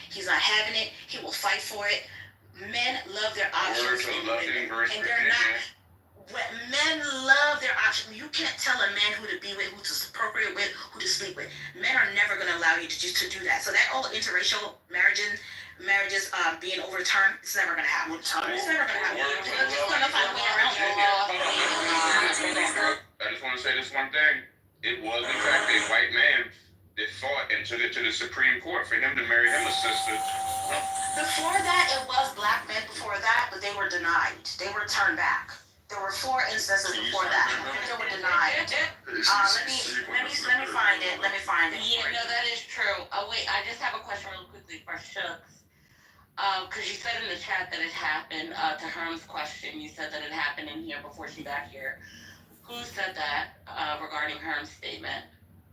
He's not having it. He will fight for it. Men love their options, and they're not. When men love their options, you can't tell a man who to be with, who to procreate with, who to sleep with. Men are never going to allow you to do that. So that old interracial marriages being overturned, it's never going to happen. It's never going to happen. They're just going to find a way around it. I just want to say this one thing. It was, in fact, a white man that fought and took it to the Supreme Court for him to marry him a sister. Before that, it was black men before that, but they were denied. They were turned back. There were 4 instances before that. They were denied. Let me find it. Let me find it. Yeah, no, that is true. Oh, wait, I just have a question real quickly for Shooks. Because you said in the chat that it happened, to Herm's question, you said that it happened in here before she got here. Who said that regarding Herm's statement?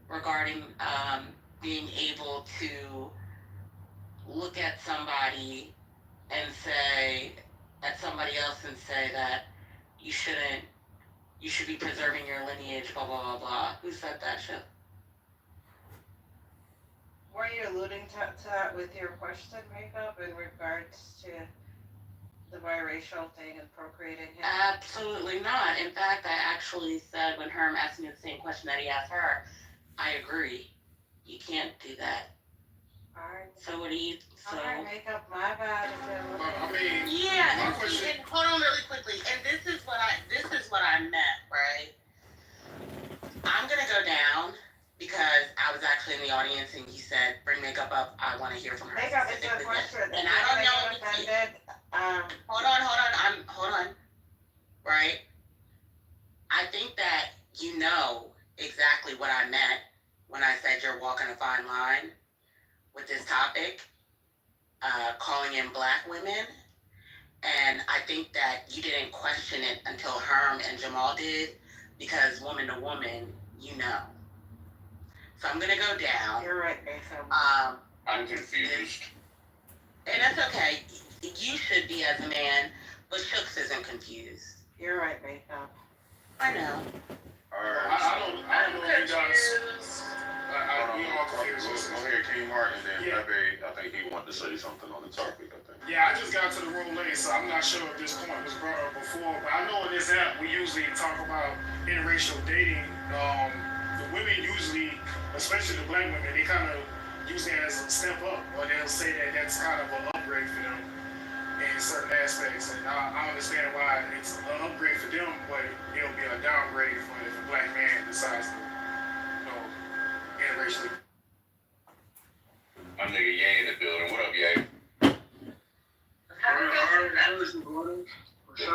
Regarding being able to look at somebody and say, at somebody else and say that you should be preserving your lineage, blah, blah, blah, blah. Who said that shit? Were you alluding to that with your question, Makeup, in regards to the biracial thing and procreating him? Absolutely not. In fact, I actually said when Herm asked me the same question that he asked her, I agree. You can't do that. Alright. So what do you... So... Alright, Makeup, my bad. Yeah, and hold on really quickly. And this is what I meant, right? I'm gonna go down because I was actually in the audience and he said, "Bring Makeup up. I want to hear from her." Makeup is a question. And I don't know if you... Hold on. Right? I think that you know exactly what I meant when I said you're walking a fine line with this topic. Calling in black women, and I think that you didn't question it until Herm and Jamal did, because woman to woman, you know. So I'm gonna go down. You're right, Makeup. I'm confused. And that's okay. You should be as a man, but Shooks isn't confused. You're right, Makeup. I know. Alright. I don't know if you guys. We all confused. Go ahead, King Martin, and then Pepe, I think he wanted to say something on the topic, I think. Yeah, I just got to the room late, so I'm not sure if this point was brought up before, but I know in this app we usually talk about interracial dating. The women usually, especially the black women, they kind of use it as a step up, or they'll say that that's kind of an upgrade for them in certain aspects. And I understand why it's an upgrade for them, but it'll be a downgrade for if a black man decides to, interracially. My nigga Ye in the building. What up, Ye?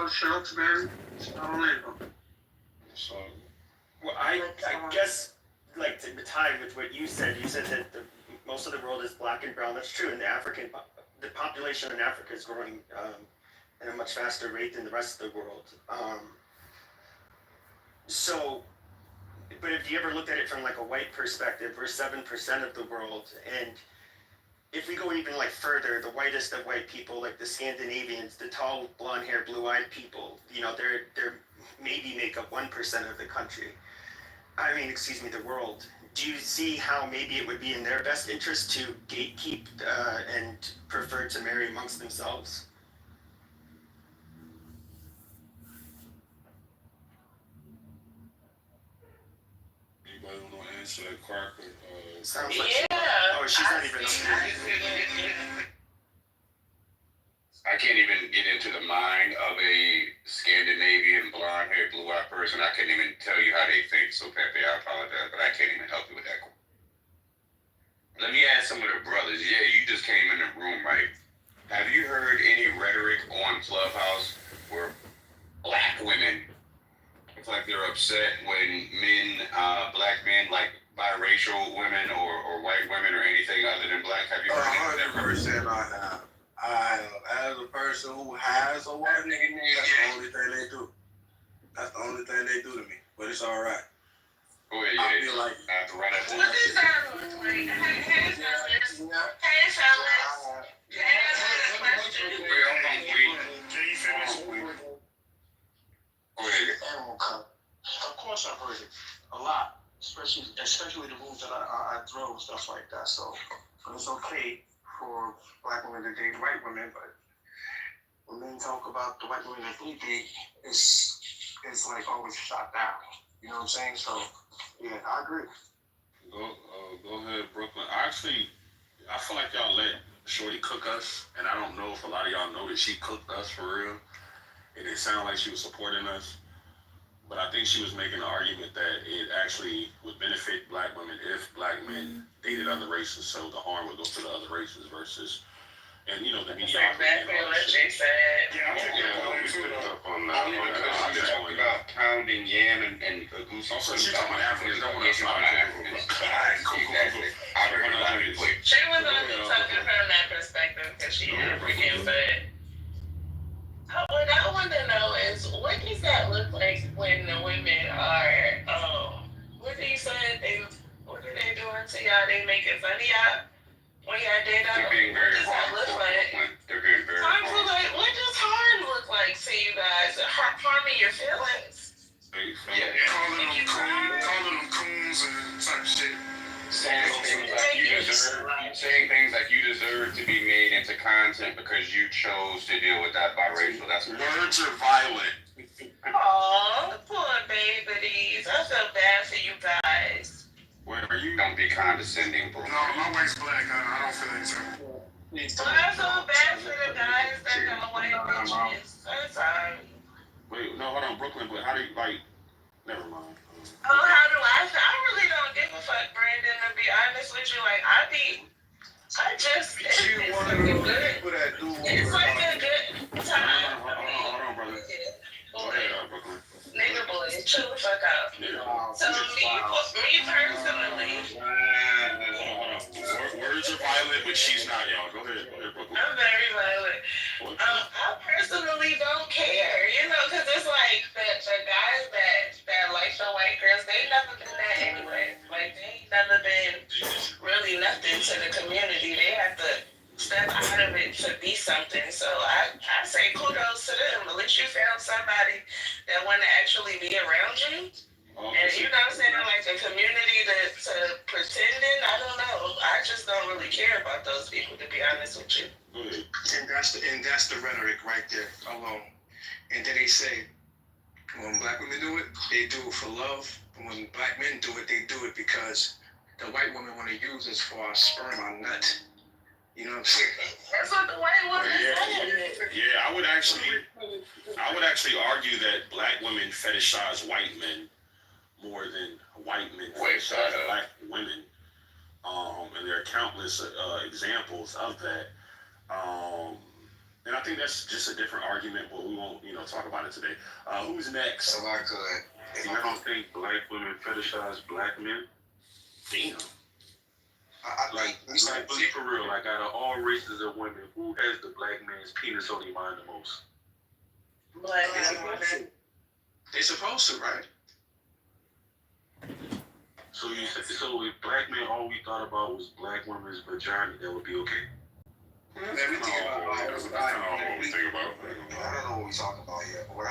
Shooks, man. So, well, I guess, like, to tie with what you said that most of the world is black and brown. That's true. And the population in Africa is growing at a much faster rate than the rest of the world. But if you ever looked at it from like a white perspective, we're 7% of the world, and if we go even like further, the whitest of white people, like the Scandinavians, the tall, blonde-haired, blue-eyed people, they're maybe make up 1% of the country. The world. Do you see how maybe it would be in their best interest to gatekeep and prefer to marry amongst themselves? anybody want to answer that, Clark? Sounds like she's not even up there. I can't even get into the mind of a Scandinavian, blonde-haired, blue-eyed person. I can't even tell you how they think. So, Pepe, I apologize, but I can't even help you with that. Let me ask some of the brothers. Yeah, you just came in the room, right? Have you heard any rhetoric on Clubhouse where black women, it's like they're upset when men, black men, like biracial women or white women or anything other than black? Have you heard any of that? 100% I have. As a person who has a white nigga, that's the only thing they do. That's the only thing they do to me. But it's all right. Oh, yeah, I feel like I have to run after What is our like? Hey, fellas. Hey, fellas. Can I ask you a question? Can you finish? animal cut. Of course I've heard it a lot, especially the rules that I throw and stuff like that. So it's okay for black women that date white women, but when men talk about the white women that they date, it's like always shot down. You know what I'm saying? So yeah, I agree. Go ahead, Brooklyn. I feel like y'all let Shorty cook us, and I don't know if a lot of y'all know that she cooked us for real. And it sounded like she was supporting us, but I think she was making an argument that it actually would benefit black women if black men dated other races, so the harm would go to the other races versus, and you know, the That's mediocrity. exactly what she said. Yeah, I think Yeah, that we too, picked though. up on that. Because you talked about pounding yam and a goose. Also, she talking about Africans. Don't want to talk about Africans. Exactly. I heard a lot of people. She was only talking from that perspective because she African, but what I want to know is what does that look like when the women are, what do you say? What are they doing to y'all? They making fun of y'all when y'all date out? They're being very What does that look harmful. like? They're being very harmful. What does harm look like to you guys? Harming your feelings? Yeah. Calling them coons and type shit. Saying things like you deserve to be made into content because you chose to deal with that biracial. That's Words are violent. Aw, poor babies. I feel bad for you guys. Where are you? Don't be condescending, bro. No, my wife's black. I don't feel anything. Well, I feel bad for the guys that got white bitches. I'm sorry. Wait, no, hold on, Brooklyn. But how do you like? Never mind. Oh, how do I feel? I really don't give a fuck, Brandon, to be honest with you. Like, She one of those people that do. It's like a good time. Hold on, brother. Go ahead, Brooklyn. Nigga boys, chill the fuck out. Yeah. So me personally, Words are violent, but she's not, y'all. Go ahead, Brooklyn. I'm very violent. I personally don't care, you know, because it's like the guys that like the white girls, they never been that anyway. Like, they ain't never been really nothing to the community. They have to step out of it to be something. So I say kudos to them. At least you found somebody that want to actually be around you. And you know what I'm saying? Like the community to pretending, I don't know. I just don't really care about those people, to be honest with you. And that's the rhetoric right there alone. And then they say, when black women do it, they do it for love. And when black men do it, they do it because the white women want to use us for our sperm, our nut. You know what I'm saying? That's what the white woman said. Yeah, I would actually argue that black women fetishize white men more than white men fetishize black women. And there are countless examples of that. And I think that's just a different argument, but we won't, talk about it today. Who's next? So I could. You don't think black women fetishize black men? Damn. Like, be for real, like out of all races of women, who has the black man's penis on their mind the most? Black women. They're supposed to, right? So if black men all we thought about was black women's vagina, that would be okay? Everything about I don't know what we think about. I don't know what we're talking about here. But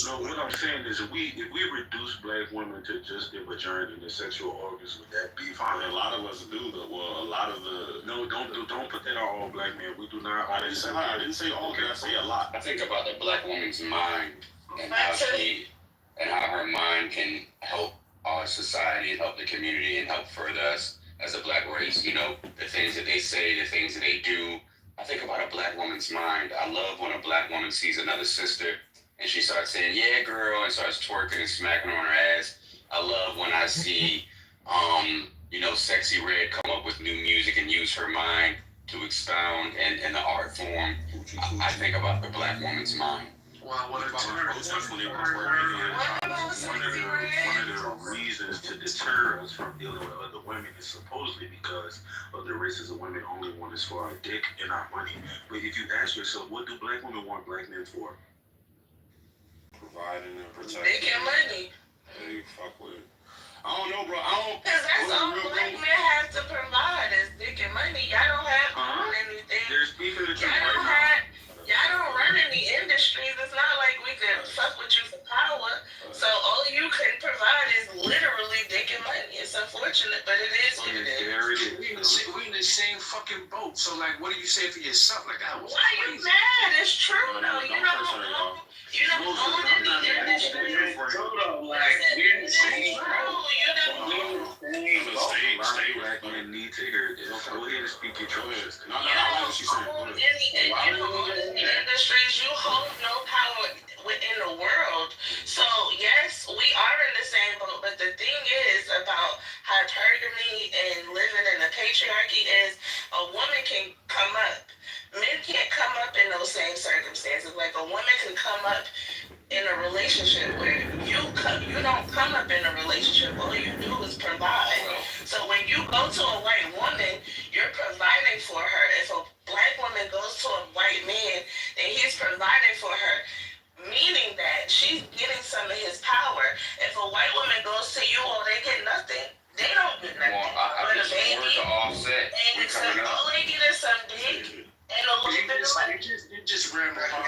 No, what I'm saying is if we reduce black women to just their vagina and their sexual organs, would that be fine? A lot of us do that. Well, a lot of the don't put that on all black men. We do not. I didn't say all. Did I say a lot? I think about the black woman's mind and how her mind can help our society and help the community and help further us as a black race. You know, the things that they say, the things that they do. I think about a black woman's mind. I love when a black woman sees another sister and she starts saying, "Yeah, girl," and starts twerking and smacking her on her ass. I love when I see, Sexy Red come up with new music and use her mind to expound and the art form. I think about the black woman's mind. One of the reasons to deter us from dealing with other women is supposedly because other races of women only want us for our dick and our money. But if you ask yourself, what do black women want black men for? Providing and protecting. Dick and money. Hey, fuck with it. I don't know, bro. Because that's all black men have to provide is dick and money. Y'all don't have anything. There's people that Y'all don't run any industries. It's not like we could fuck with you for power. So all you can provide is literally dick and money. It's unfortunate, but it is what it is. There it is. We in the same fucking boat. So like, what do you say for yourself? Like that was Why are you mad? It's true though. You don't own any industry. Stay black men need to hear this. Go ahead and speak your truth. You don't own any industries. You hold no power within the world. So yes, we are in the same boat. But the thing is about hypergamy and living in the patriarchy is a woman can come up. Men can't come up in those same circumstances. Like a woman can come up in a relationship where you don't come up in a relationship. All you do is provide. So when you go to a white woman, you're providing for her. If a black woman goes to a white man, then he's providing for her, meaning that she's getting some of his power. If a white woman goes to you, well, they get nothing. They don't get nothing. I But a just want baby, to offset. and all they get is some dick and a little bit of money. You just ran This is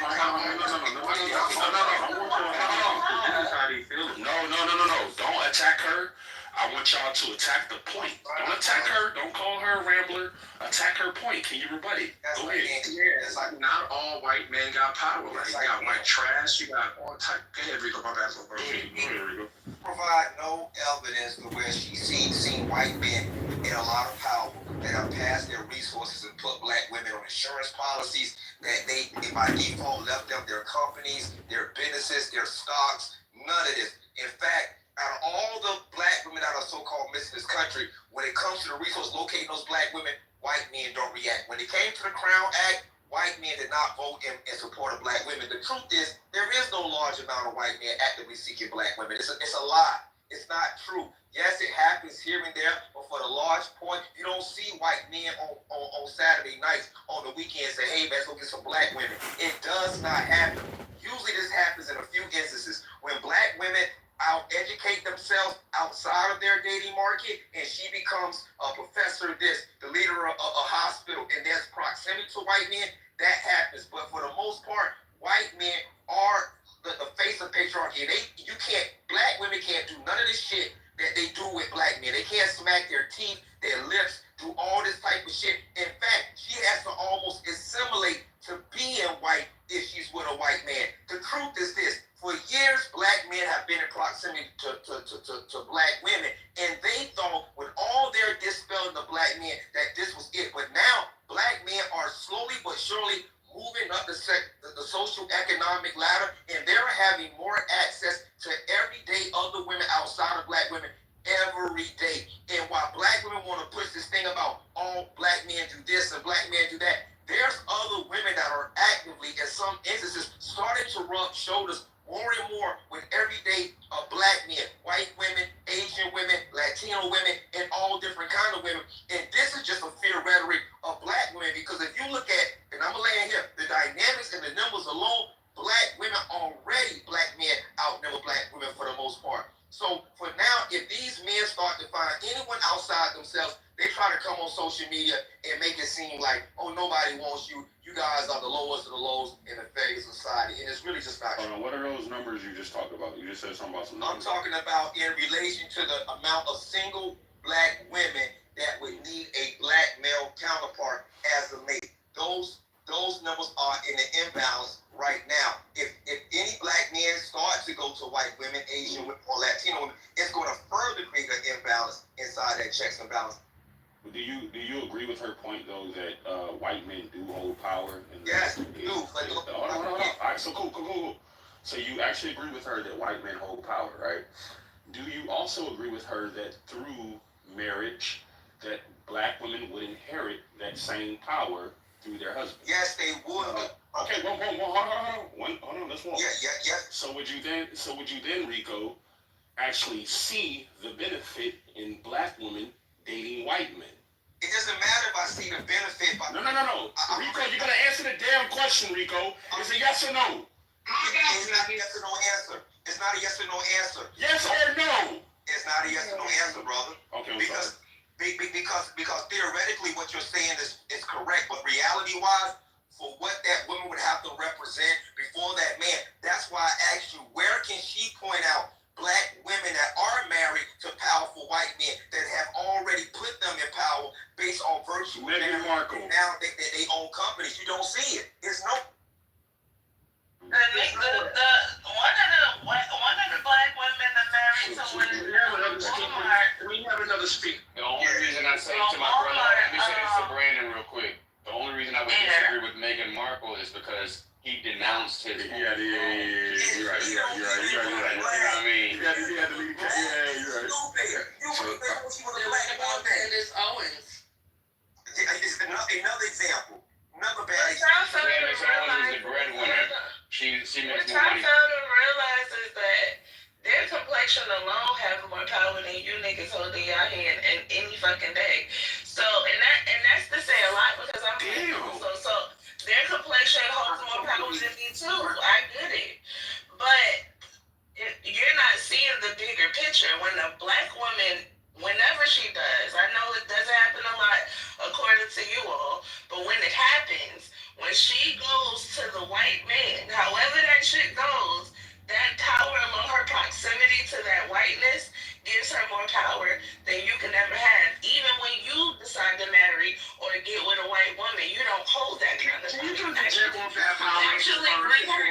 how they feel. No. Don't attack her. I want y'all to attack the point. Don't attack her. Don't call her a rambler. Attack her point. Can you rebut it? Go ahead. Yeah, it's like not all white men got power. Like you got white trash, you got all type. Go ahead, Rico. My bad, bro. Rico. Provide no evidence to where she's seen white men in a lot of power that have passed their resources and put black women on insurance policies that they by default left them their companies, their businesses, their stocks. None of this. In fact, out of all the black women that are so-called missing this country, when it comes to the resource locating those black women, white men don't react. When it came to the Crown Act, white men did not vote in support of black women. The truth is, there is no large amount of white men actively seeking black women. It's a lie. It's not true. Yes, it happens here and there, but for the large point, you don't see white men on Saturday nights, on the weekends, say, hey, let's go get some black women. It does not happen. Usually this happens in a few instances when black women out-educate themselves outside of their dating market, and she becomes a professor of this, the leader of a hospital, and there's proximity to white men. That happens, but for the most part, white men are the face of patriarchy. Black women can't do none of this shit that they do with black men. They can't smack their teeth, their lips, do all this type of shit. In fact, she has to almost assimilate to being white if she's with a white man. The truth is this. For years, black men have been in proximity to black women, and they thought with all their dispelling the black men that this was it. But now, black men are slowly but surely moving up the social economic ladder, and they're having more access to everyday other women outside of black women every day. And while black women want to push this thing about all black men do this and black men do that, there's other women that are actively, in some instances, starting to rub shoulders more and more with everyday black men, white women, Asian women, Latino women, and all different kind of women. And this is just a fear rhetoric of black women, because if you look at, and I'm laying here, the dynamics and the numbers alone, black women already, black men outnumber black women for the most part. So for now, if these men start to find anyone outside themselves, they try to come on social media and make it seem like, oh, nobody wants you. You guys are the lowest of the lows in the phase society. And it's really just not true. What are those numbers you just talked about? You just said something about some I'm numbers. talking about in relation to the amount of single black women that would need a black male counterpart as a mate. Those numbers are in an imbalance right now. If any black men start to go to white women, Asian women, or Latino women, it's going to further create an imbalance inside that checks and balance. Do you agree with her point though that white men do hold power? Yes, do. Hold on. All right, so cool. So you actually agree with her that white men hold power, right? Do you also agree with her that through marriage, that black women would inherit that same power through their husband? Yes, they would. Okay, hold on, let's walk. Yeah. So would you then, Rico, actually see the benefit in black women dating white men? It doesn't matter if I see the benefit. No. Rico, you gotta answer the damn question, Rico. Is it yes or no? It's not a yes or no answer. It's not a yes or no answer. Yes or no? It's not a yes or no answer, brother. Okay, because theoretically what you're saying is correct, but reality-wise, for what that woman would have to represent before that man, that's why I asked you, where can she point out black women that are married to powerful white men that have already put them in power based on virtue. Meghan Markle. Now they own companies. You don't see it. It's no. One of the black women that married someone in Walmart. We have another speaker. The only reason I say to my brother, let me say this to Brandon real quick. The only reason I would disagree with Meghan Markle is because he denounced his. Yeah. You're right. You know what I mean? You had to leave. Yeah, you're right. Candace Owens. It's another example. Another bad Candace Owens is the breadwinner. She makes more money. What I'm trying to realize is that their complexion alone has more power than you niggas holding your hand in any fucking day. So, and that's to say a lot because I'm so their complexion holds more power than me too. I get it, but you're not seeing the bigger picture. When a black woman, whenever she does, I know it doesn't happen a lot according to you all, but when it happens, when she goes to the white man, however that shit goes, that power along her proximity to that whiteness gives her more power than you can ever have. Even when you decide to marry or get with a white woman, you don't hold that kind of power. You actually bring her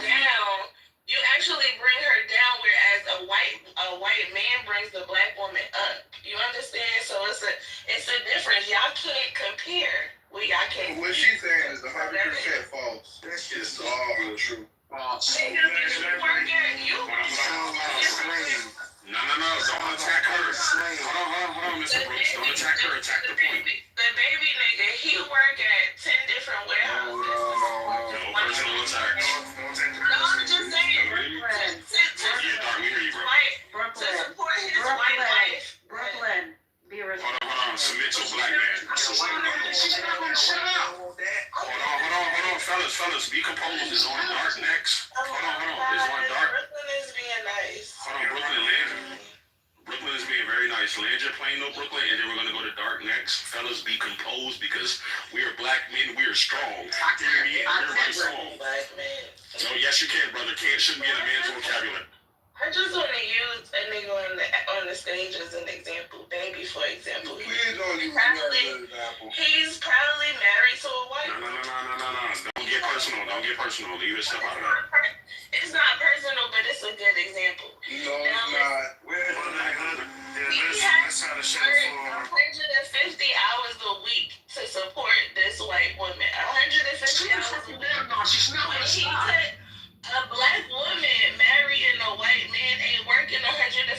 down. You actually bring her down, whereas a white man brings the black woman up. You understand? So it's a difference. Y'all can't compare. Y'all can't. What she's saying is 100% false. That's just all untrue. No, don't attack her. Hold on, Mr. Brooks. Don't attack her, attack the point. The baby nigga, he work at 10 different warehouses. No personal attack. No, I'm just saying, to support his white wife. Brooklyn, be respectful. Hold on, submit to a black man. She's not gonna shut up. Hold on, fellas, be composed. It's on dark next. Hold on, it's on dark. Brooklyn is being nice. Hold on, Brooklyn is being very nice. Land your plane, no Brooklyn, and then we're gonna go to dark next. Fellas, be composed because we are black men. We are strong. Everybody's strong. Black man. No, yes you can, brother. Shouldn't be in a man's vocabulary. I just want to use a nigga on the stage as an example. Baby, for example. Please don't use another example. He's probably married to a white No. Don't get personal. Leave this stuff out of that. It's not personal, but it's a good example. No, it's not. He has 150 hours a week to support this white woman. 150 hours a week. No, she's not. A black woman marrying a white man ain't working 150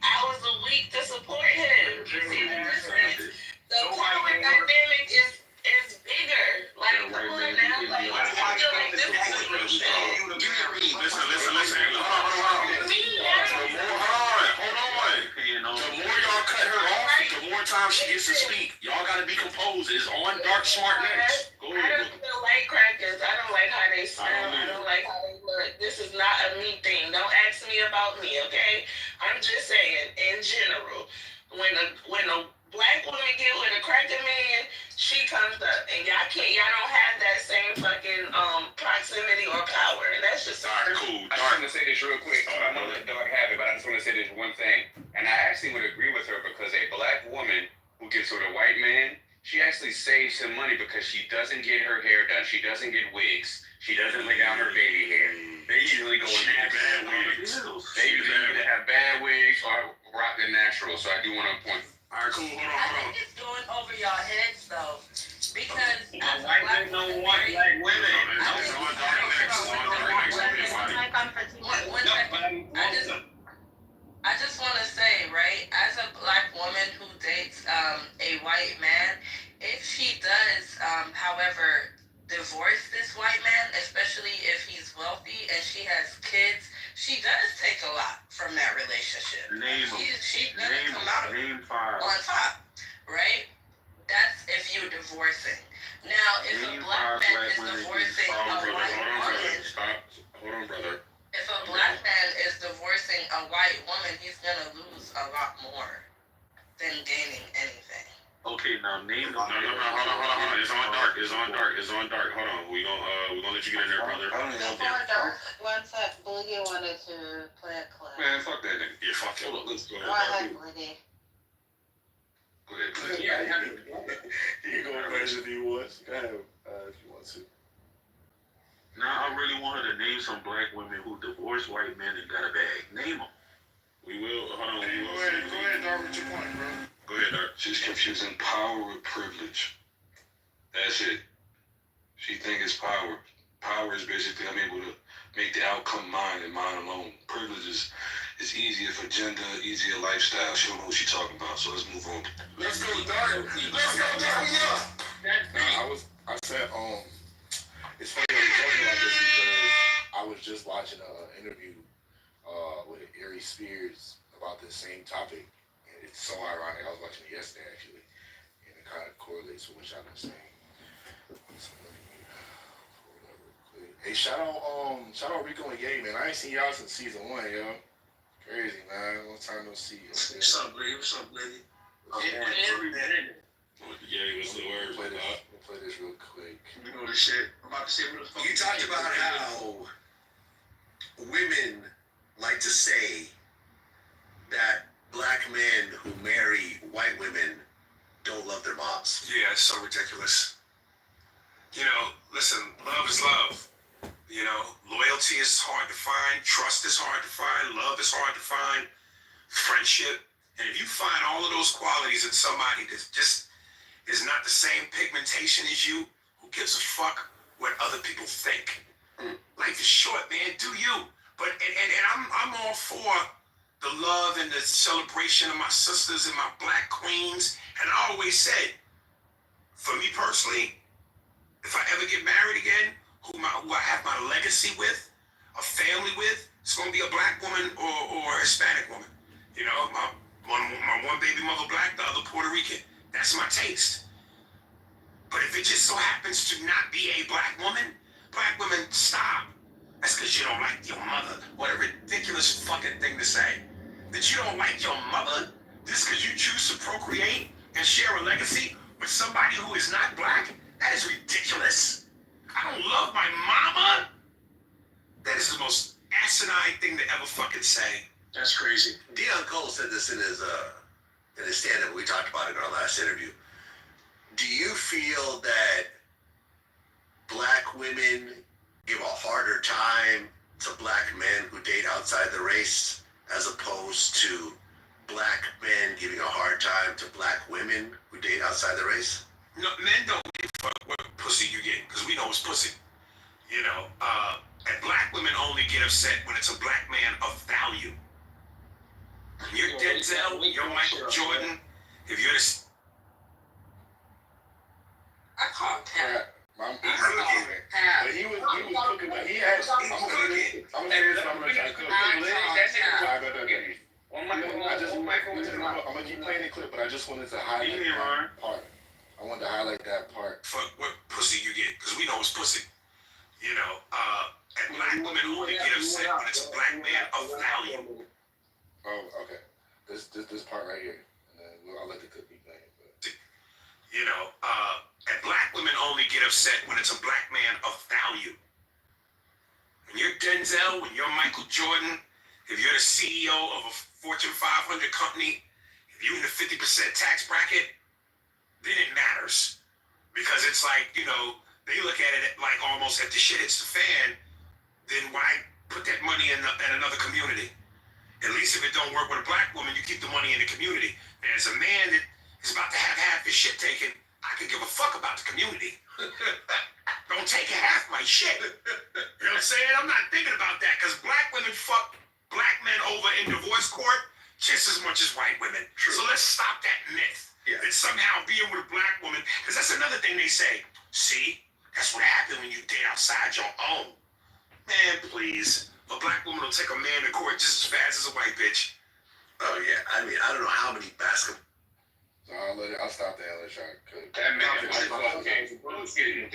hours a week to support him. See the difference? The power dynamic is bigger. Like, come on now. Like, I feel like this is Listen. Hold on. The more y'all cut her off, the more time she gets to speak. Y'all gotta be composed. It's on dark smart next. Go I ahead. don't like crackers. I don't like how they smell. I don't like how they look. This is not a me thing. Don't ask me about me, okay? I'm just saying, in general, when a black woman get with a cracker man, she comes up, and y'all don't have that same fucking proximity or power, and that's just Cool. I just want to say this real quick. I'm gonna let Doug have it, but I just want to say this one thing, and I actually would agree with her because a black woman who gets with a white man, she actually saves him money because she doesn't get her hair done. She doesn't get wigs. She doesn't lay down her baby hair. They usually go with natural wigs. They usually either have bad wigs or rock the natural. So I do want to point. All right, cool. Hold I on. think it's going over y'all heads though, because as a White black men don't woman, want black women. It's on dark next. My confrontation. I just want to say, right, as a black woman who dates a white man, if she does, however, divorce this white man, especially if he's wealthy and she has kids, she does take a lot from that relationship. She doesn't come out on top, right? That's if you're divorcing. Now, if a black man is divorcing a white woman, Hold on, brother. if a black man is divorcing a white woman, he's gonna lose a lot more than gaining anything. Okay, now name the. No, hold on. It's on dark. Hold on. We gonna let you get in there, brother. One sec, Boogie wanted to play a clip. Man, fuck that nigga. Yeah, fuck it. Let's go Go ahead, Boogie. Go ahead. You go crazy if you want. Go ahead if you want to. Now I really want her to name some black women who divorced white men and got a bag. Name them. We will. Hold on. Hey, go ahead, Dark, with your point, bro. Go ahead, Dark. She's confusing power with privilege. That's it. She think it's power. Power is basically I'm able to make the outcome mine and mine alone. Privilege is easier for gender, easier lifestyle. She don't know what she's talking about, so let's move on. Let's go, Dark. Let's go, Dark. I said, it's funny that we're talking about this because I was just watching an interview with Ari Spears about this same topic, and it's so ironic. I was watching it yesterday actually, and it kind of correlates with what y'all been saying. So let me pull it up real quick. Hey, shout out Rico and Ye, man. I ain't seen y'all since season 1, yo. Crazy, man. Long time no see. What's up, lady? Yeah, what's the word? We'll play this real quick. You know this shit. I'm about to say what the fuck. You talked about how women like to say that black men who marry white women don't love their moms. Yeah, it's so ridiculous. You know, listen, love is love. You know, loyalty is hard to find, trust is hard to find, love is hard to find, friendship. And if you find all of those qualities in somebody that just is not the same pigmentation as you, who gives a fuck what other people think? Life is short, man. Do you? But and I'm all for the love and the celebration of my sisters and my black queens. And I always said, for me personally, if I ever get married again, who I have my legacy with, a family with, it's gonna be a black woman or a Hispanic woman. You know, my one baby mother black, the other Puerto Rican. That's my taste. But if it just so happens to not be a black women, stop. That's because you don't like your mother. What a ridiculous fucking thing to say. That you don't like your mother just because you choose to procreate and share a legacy with somebody who is not black? That is ridiculous. I don't love my mama. That is the most asinine thing to ever fucking say. That's crazy. Deion Cole said this in his stand-up. We talked about it in our last interview. Do you feel that black women give a harder time to black men who date outside the race as opposed to black men giving a hard time to black women who date outside the race? No, men don't give a fuck what pussy you get, because we know it's pussy. You know, and black women only get upset when it's a black man of value. When you're Denzel, when you're Michael Jordan, if you're the... I call Pat. But he was cooking, but he had. I'm gonna say this. I'm gonna try to cook. I'm gonna keep playing the clip, but I just wanted to highlight that part. I wanted to highlight that part. Fuck what pussy you get, because we know it's pussy. You know, and black women only get upset when it's a black man of value. Oh, okay. This part right here, and then I'll let the clip be playing. But. You know, and black women only get upset when it's a black man of value. When you're Denzel, when you're Michael Jordan, if you're the CEO of a Fortune 500 company, if you're in the 50% tax bracket, then it matters. Because it's like, you know, they look at it like almost if the shit hits the fan, then why put that money in another community? At least if it don't work with a black woman, you keep the money in the community. And as a man that is about to have half his shit taken, I can give a fuck about the community. Don't take half my shit. You know what I'm saying? I'm not thinking about that, because black women fuck black men over in divorce court just as much as white women. True. So let's stop that myth. Yeah. That somehow being with a black woman, because that's another thing they say. See, that's what happens when you date outside your own. Man, please. A black woman will take a man to court just as fast as a white bitch. Oh yeah, I mean, I don't know how many basketball. I'll stop there. I'll let y'all cook. That man, You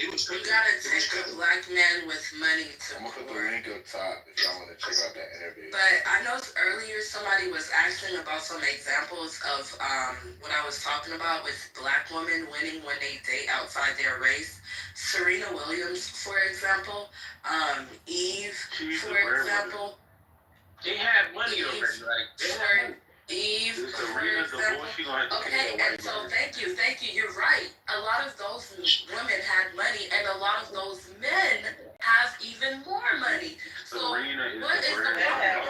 gotta take a black man with money to I'm gonna put the court. link up top if y'all wanna check out that interview. But I know earlier somebody was asking about some examples of what I was talking about with black women winning when they date outside their race. Serena Williams, for example, Eve, for example. They have money already, like Eve, This for Serena example. divorce, she gonna have to Okay, pay that and white so man. thank you, you're right. A lot of those women had money, and a lot of those men have even more money. So Serena is what is the the bread.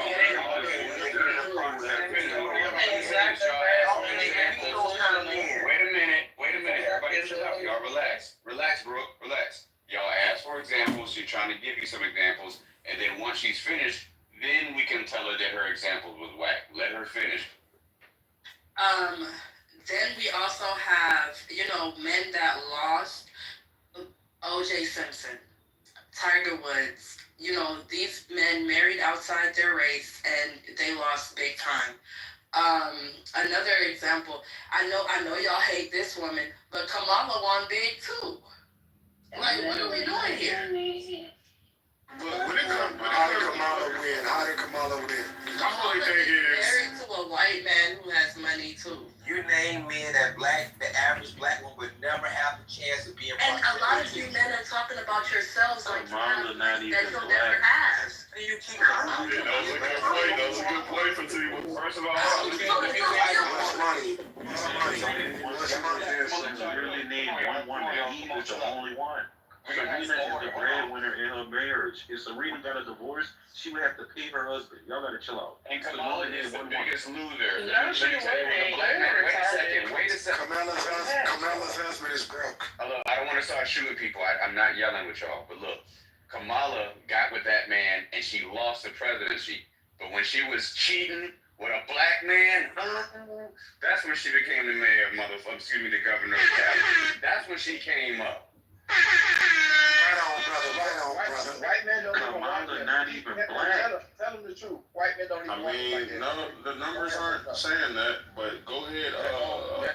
Wait a minute. Everybody chill out. Y'all relax. Relax, Brooke. Relax. Y'all ask for examples. She's trying to give you some examples. And then once she's finished, then we can tell her that her example was whack. Let her finish. Then we also have, men that lost. O.J. Simpson, Tiger Woods. These men married outside their race and they lost big time. Another example, I know y'all hate this woman, but Kamala won big too. Like, what are we doing here? But when it comes, how did Kamala win? My whole Kamala thing is is, married to a white man who has money too. You name men that the average black one would never have the chance of being. And a lot of you men are talking about yourselves like you have not money even that you'll never have. You keep That was a good play for T-Will. First of all, Really need one woman. Eve is the only one. Serena is the breadwinner in her marriage. If Serena got a divorce, she would have to pay her husband. Y'all gotta chill out. And Kamala is the biggest loser. No, she wouldn't. Wait a second. Kamala's husband is broke. Look, I don't want to start shooting people. I'm not yelling with y'all. But look, Kamala got with that man and she lost the presidency. But when she was cheating with a black man, that's when she became the mayor, the governor of Cali. That's when she came up. Right on, brother. White men don't even want Kamala not even black. Tell them the truth. White men don't even I want mean, none of the numbers aren't saying that, but go ahead,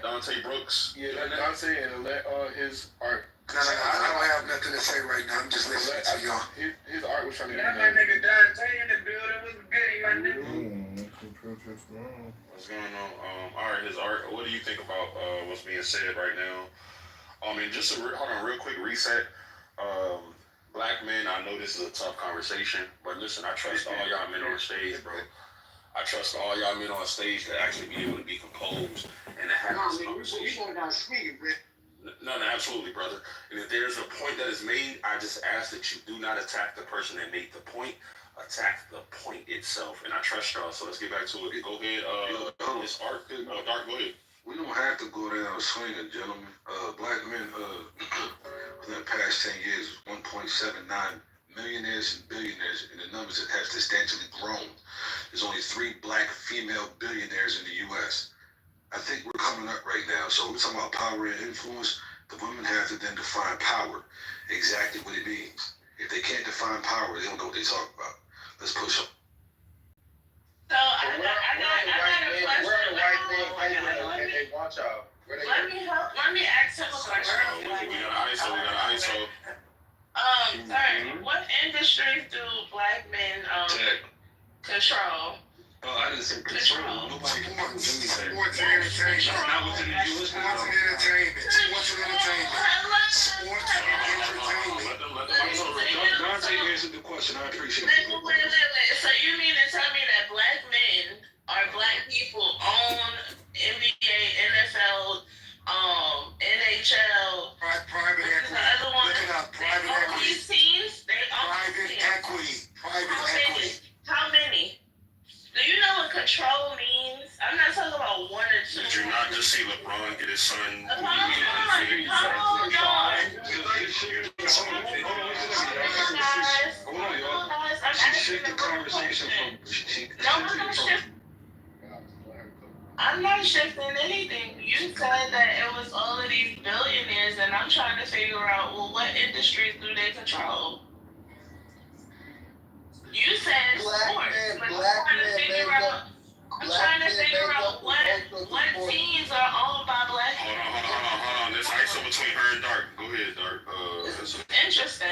Dante Brooks. yeah, let Dante and let his art. No, I don't have nothing to say right now. I'm just listening to y'all. His art was trying to. That my nigga Dante in the building was good, my nigga. What's going on? All right, his art. What do you think about what's being said right now? Just hold on, real quick reset. Black men, I know this is a tough conversation, but listen, I trust all y'all men on stage, bro. I trust all y'all men on stage to actually be able to be composed and to have this conversation. No, absolutely, brother. And if there's a point that is made, I just ask that you do not attack the person that made the point. Attack the point itself. And I trust y'all, so let's get back to it. Go ahead, it's art. Dark, go ahead. We don't have to go down swinging, gentlemen. Black men, within the past 10 years, 1.79 millionaires and billionaires, and the numbers that have substantially grown. There's only 3 black female billionaires in the U.S. I think we're coming up right now. So we're talking about power and influence. The women have to then define power, exactly what it means. If they can't define power, they don't know what they talk about. Let's push them. So I got a question. Let me ask him a question. We got ISO. Sorry, what industries do black men control? I didn't say control. Nobody can Sports and entertainment. Not within the U.S. Sports and entertainment. Dante answered the question. I appreciate Wait. it. So you mean to tell me that black men or black people own NBA, NFL, NHL, private equity. the other one? Look it up. Private All equity. these teams, they own Private teams. equity. How many? Do you know what control means? I'm not talking about 1 or 2. Did you not just see LeBron get his son? Hold on. I'm not shifting anything. You said that it was all of these billionaires, and I'm trying to figure out, well, what industries do they control? You said sports, but I'm trying to figure out what teams are owned by black people. Hold on. Alright, so between her and Dark, go ahead, Dark. It's interesting.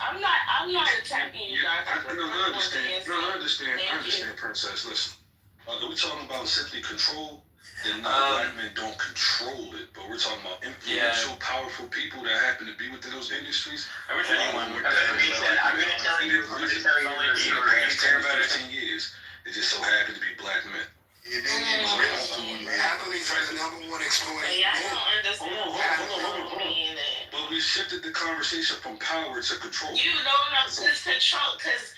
I'm not attacking you guys. I understand, Princess. Listen, we're talking about simply control. Then black men don't control it, but we're talking about influential, powerful people that happen to be within those industries. I've been telling you for 15 years. It just so happened to be black men. Athletes are the number one exploited. I don't understand. But we shifted the conversation from power to control. You know not to control, because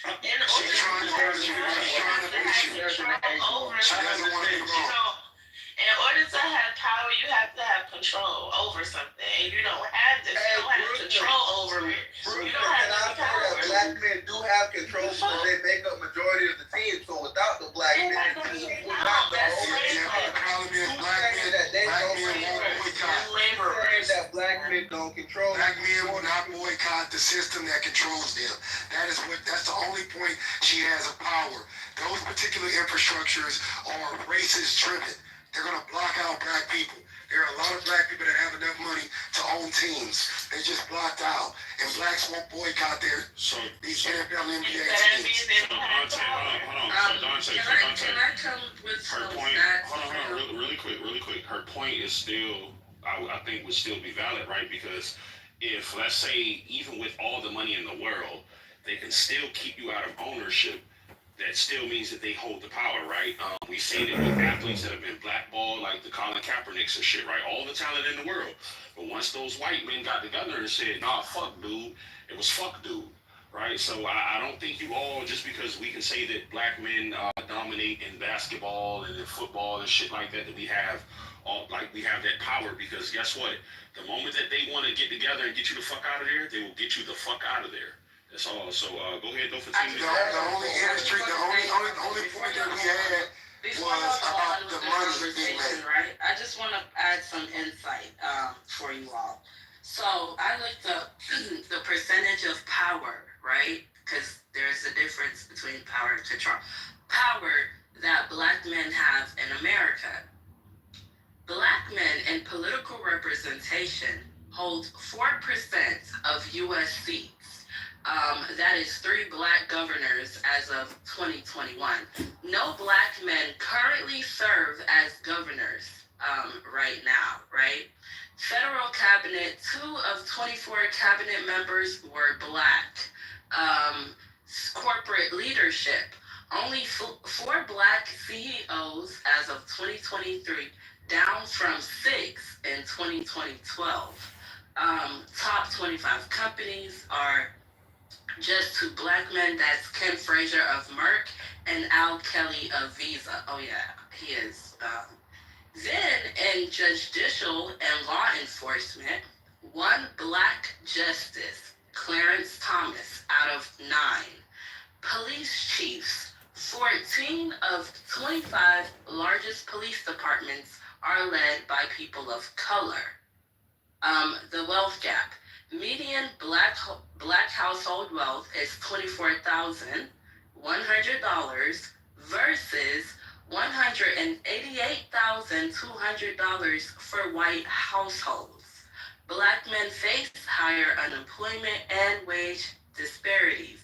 in order to have power, you have to have control over something. And you don't have this. You don't have control over it. You don't have power. Black men do have control because they make up majority of the team. So without the black men, the problem is black men don't control. Black men will not boycott the system that controls them. That's the only point she has of power. Those particular infrastructures are racist driven. They're gonna block out black people. There are a lot of black people that have enough money to own teams. They just blocked out, and blacks won't boycott these NFL, NBA teams. Can I come with Her some point, stats? hold on, really quick. Her point is still, I think, would still be valid, right? Because if, let's say, even with all the money in the world, they can still keep you out of ownership. That still means that they hold the power, right? We've seen it with athletes that have been blackballed, like the Colin Kaepernicks and shit, right? All the talent in the world. But once those white men got together and said, nah, fuck dude, it was fuck dude, right? So I don't think you all, just because we can say that black men dominate in basketball and in football and shit like that, that we have that power, because guess what? The moment that they want to get together and get you the fuck out of there, they will get you the fuck out of there. That's all. So go ahead, though, for 2 minutes. The only point that we had was about the money being made. Right? I just want to add some insight for you all. So I looked up the percentage of power, right? Because there's a difference between power and control. Power that black men have in America. Black men in political representation hold 4% of U.S. seats. That is 3 black governors as of 2021. No black men currently serve as governors right now, right? Federal cabinet, 2 of 24 cabinet members were black. Corporate leadership, only 4 black CEOs as of 2023, down from 6 in 2012. Top 25 companies are just 2 black men. That's Ken Frazier of Merck and Al Kelly of Visa. Oh yeah, he is. Then in judicial and law enforcement, 1 black justice, Clarence Thomas, out of 9. Police chiefs, 14 of 25 largest police departments are led by people of color. The wealth gap. Median black household wealth is $24,100 versus $188,200 for white households. Black men face higher unemployment and wage disparities.